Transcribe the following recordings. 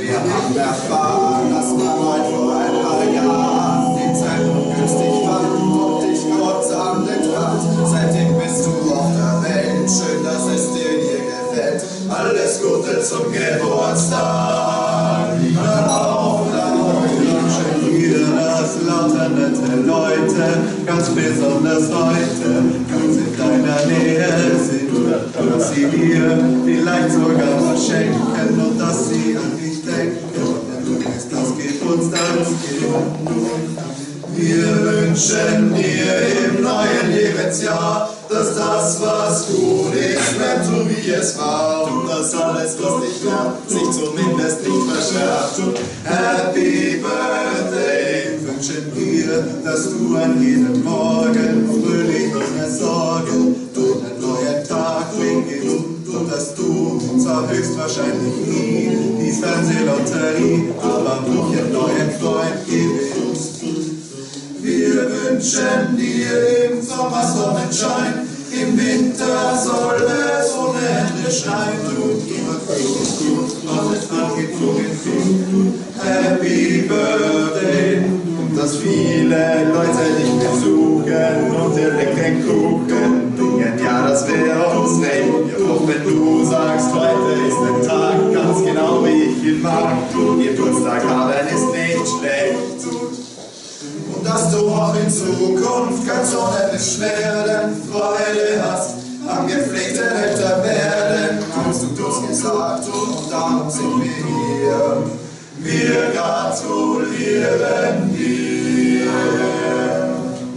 Wir haben erfahren, dass man heute vor ein paar Jahren die Zeit günstig fand und dich kurz am Blick hat. Seitdem bist du auf der Welt, schön, dass es dir hier gefällt. Alles Gute zum Geburtstag. Hör auf, schön hier, das lauter nette Leute, ganz besonders heute, ganz in deiner Nähe sind. Dass sie dir vielleicht sogar was schenken und dass sie an dich denken. Das gibt uns das Geben. Wir wünschen dir im neuen Lebensjahr, dass das, was du nicht mehr so wie es war, und dass alles, was dich nervt, sich zumindest nicht verschärft. Happy Birthday, wünschen wir, dass du an jedem Morgen fröhlich ohne Sorgen einen neuen Tag beginnst und dass du zwar höchstwahrscheinlich nie die Fernsehlotterie, aber durch einen neuen Freund gewinnst. Wir wünschen dir im Sommer Sonnenschein, im Winter soll es ohne Ende schneien. Und immer gut, alles geht gut. Happy Birthday, dass viele Leute dich besuchen und direkt den Kuchen bringen. Ja, das wäre uns recht. Auch wenn du sagst, heute ist ein Tag, ganz genau wie ich ihn mag. Geburtstag haben ist nicht schlecht. Und dass du auch in Zukunft ganz ohne Beschwerden Freude hast am gepflegten Älterwerden. Hast du das gesagt und darum sind wir hier. Wir gratulieren dir.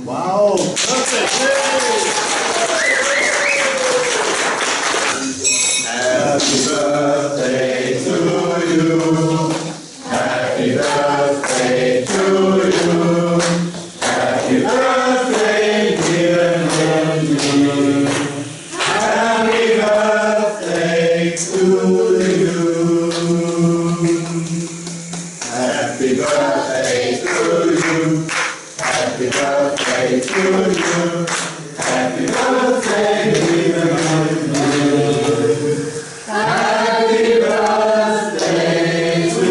Wow! Happy birthday to you. Happy birthday to you. Happy birthday, dear Andy. Happy birthday to you. Happy birthday to you. Happy birthday to you. Happy birthday, dear Andy. Happy birthday to you.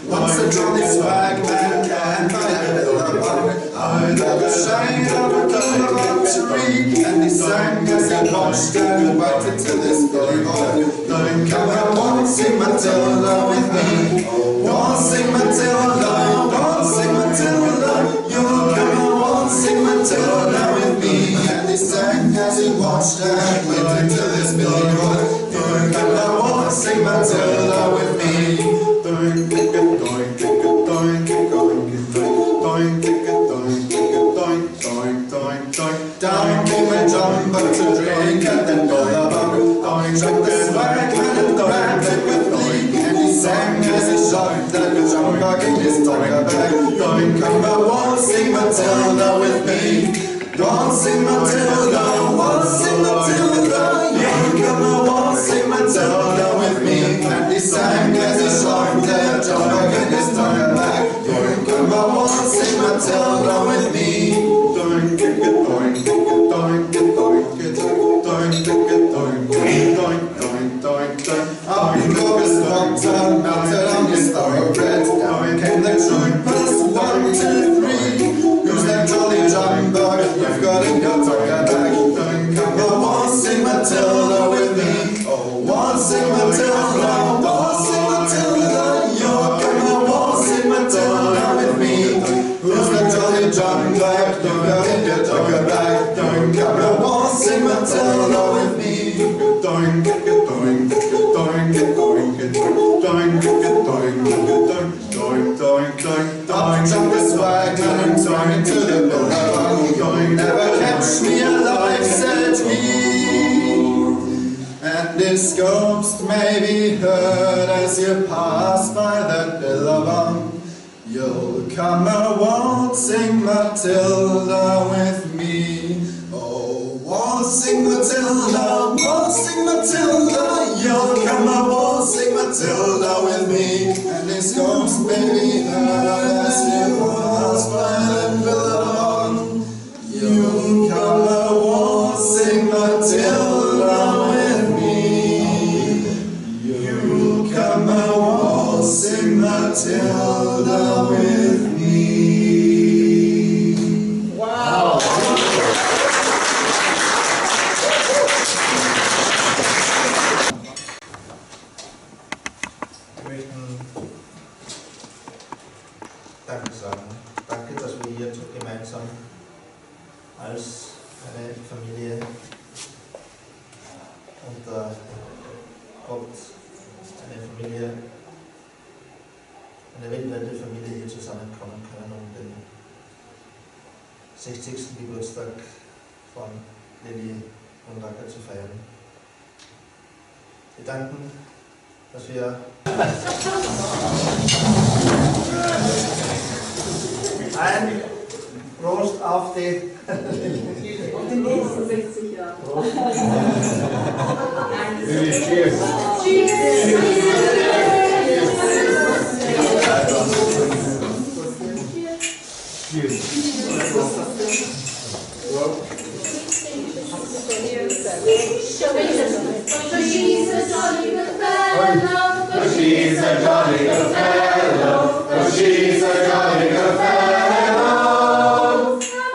Once a Johnny Swagman can buy a little bug, I never shine up a luxury, and he sang as he watched and invited to this Billy Boy. Come and waltzing Matilda with me, waltzing Matilda, waltzing Matilda. You'll come and waltzing Matilda with me, and he sang as he watched and invited to this Billy Boy. You'll come and waltzing Matilda with me. Down came a jumper to drink and then go the bug. Jumped the swagman and grabbed it with me, and he sang as he shot that the jumper in his toga bag. Come and waltzing Matilda with me, waltzing Matilda, waltzing Matilda. Yeah, come and waltzing Matilda with me, and he sang as he shot that the jumper in his toga bag. Come and waltzing Matilda with me. Up in August, doctor, melted on his thoroughbred. Down came the troopers, 1, 2, 3. Who's that jolly jumbo you've got in your toga bag? Matilda with me. Doink, doink, doink, doink, doink, doink, doink, doink, doink, doink. Up jumped the swagman and swung into the billabong. Doink, never catch me alive, said he. And his ghost may be heard as you pass by that billabong. You'll come a-waltzing Matilda with me. Oh, waltzing Matilda, you'll come a-waltzing Matilda with me. And his ghost may be heard as you pass by that billabong. You'll come a-waltzing Matilda with me. You'll come a-waltzing Matilda with me. Wow! Danke sagen. Danke, dass wir hier gemeinsam als eine Familie unter Gott, eine Familie, eine weltweite Familie hier zusammenkommen können, um den 60. Geburtstag von Lilly und Raka zu feiern. Wir danken, dass wir ein Prost auf die nächsten 60 Jahre. Prost. She's a jolly good fellow. She's a jolly good fellow. She's a jolly good fellow.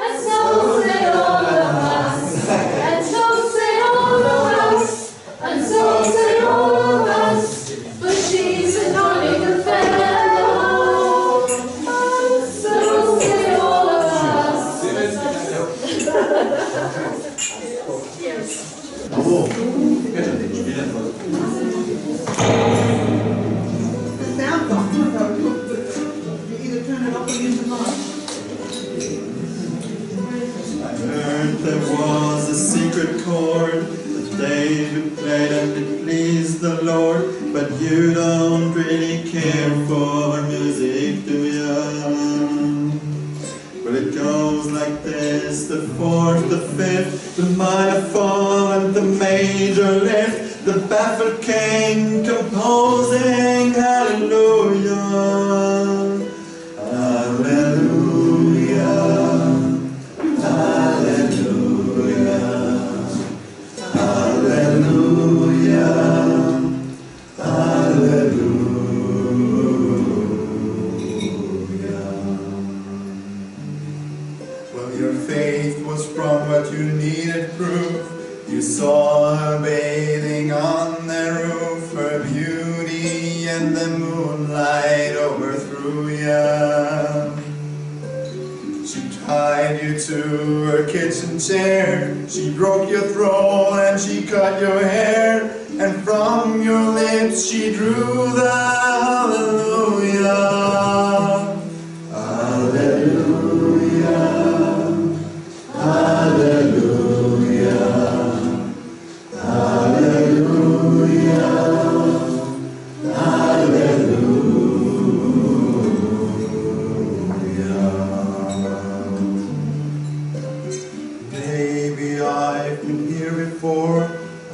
And so say all of us. And so say all of us. And so say all of us. But she's a jolly good fellow. And so say all of us. Yes. There was a secret chord that David played and it pleased the Lord. But you don't really care for music, do ya? Well, it goes like this: the fourth, the fifth, the minor fall and the major lift. The baffled king composing hallelujah, hallelujah. From what you needed proof, you saw her bathing on the roof. Her beauty and the moonlight overthrew ya. She tied you to her kitchen chair. She broke your throat and she cut your hair. And from your lips she drew the hallelujah. Hallelujah. Hallelujah, hallelujah, hallelujah. Maybe I've been here before.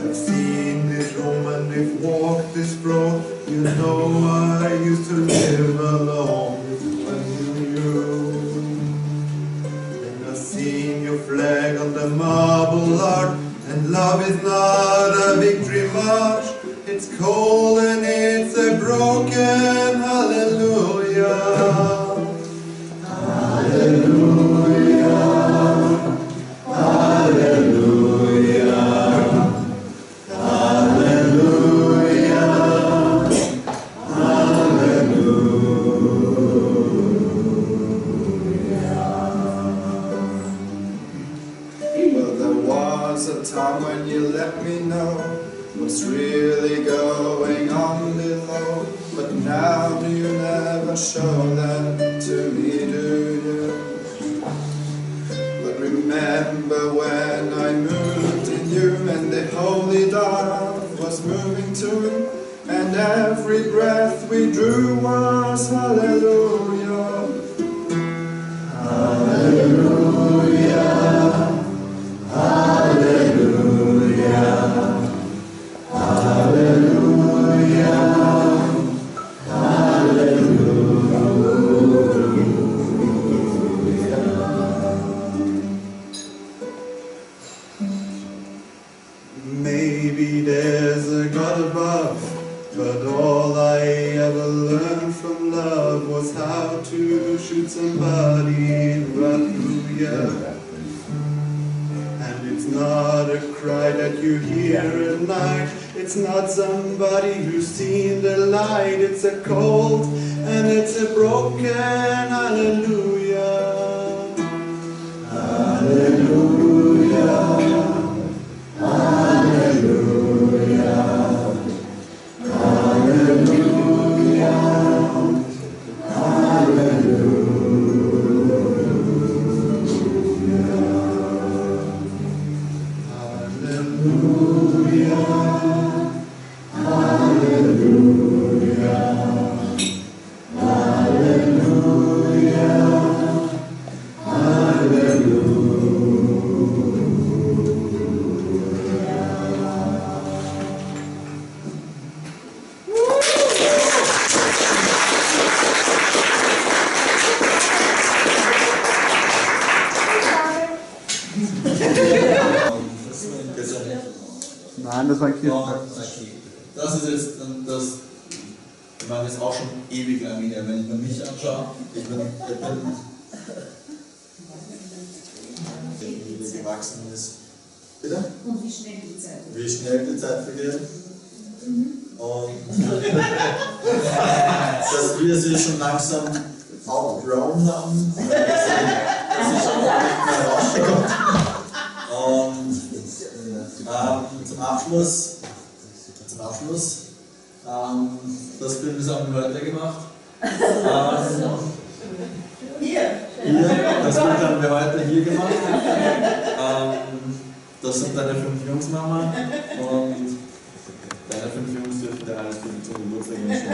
I've seen this woman, they've walked this road. You know I used to live alone. Flag on the marble arch, and love is not a victory march. It's cold and it's a broken hallelujah. Hallelujah. Hallelujah. Hallelujah. Hallelujah. was a time when you let me know what's really going on below. But now you never show that to me, do you? But remember when I moved in you, and the holy dove was moving too, and every breath we drew was hallelujah. Hallelujah, hallelujah, hallelujah, maybe there's a God above, but all I ever learned from love was how to shoot somebody, hallelujah. And it's not a cry that you hear at night, it's not somebody who's seen the light, it's a cold and it's a broken hallelujah. Hallelujah. Nein, das war ein Kirchentag. Das ist jetzt das, ich meine, das ist auch schon ewig lang her, wenn ich mir mich anschaue. Ich bin wie gewachsen ist. Bitte? Und wie schnell die Zeit vergeht. Wie schnell die Zeit vergeht. Und dass wir sie schon langsam outgrown haben, dass sie schon gar nicht mehr rauskommt. Und zum Abschluss, das Bild ist haben wir weitergemacht. Das Bild haben wir heute hier gemacht. Das sind deine 5 Jungs, Mama. Und deine 5 Jungs dürfen dir alles für zum Geburtstag wünschen.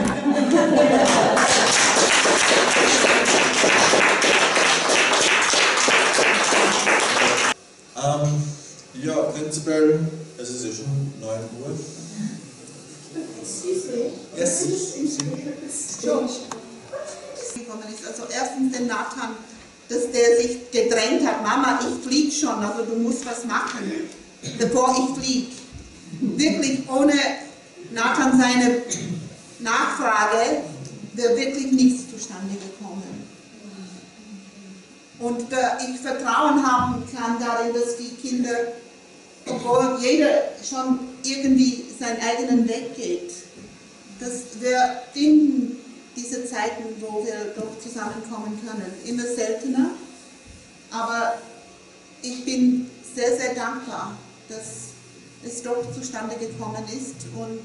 Ja, prinzipiell, es ist ja schon 9 Uhr. Yes. Also erstens den Nathan, dass der sich gedrängt hat, Mama, ich flieg schon, also du musst was machen, bevor ich flieg. Wirklich ohne Nathan seine Nachfrage wäre wirklich nichts zustande gekommen. Und ich Vertrauen haben kann darin, dass die Kinder, obwohl jeder schon irgendwie seinen eigenen Weg geht, dass wir finden diese Zeiten, wo wir doch zusammenkommen können. Immer seltener, aber ich bin sehr, sehr dankbar, dass es doch zustande gekommen ist und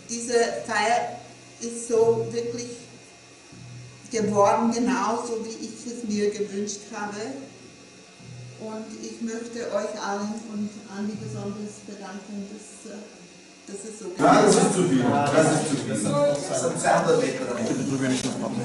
diese Feier ist so wirklich geworden, genauso wie ich es mir gewünscht habe. Und ich möchte euch allen und Andi besonders bedanken, dass es so Das ist zu viel. Das ist zu viel. Das sind 200 Meter. Bitte drüber nicht noch machen.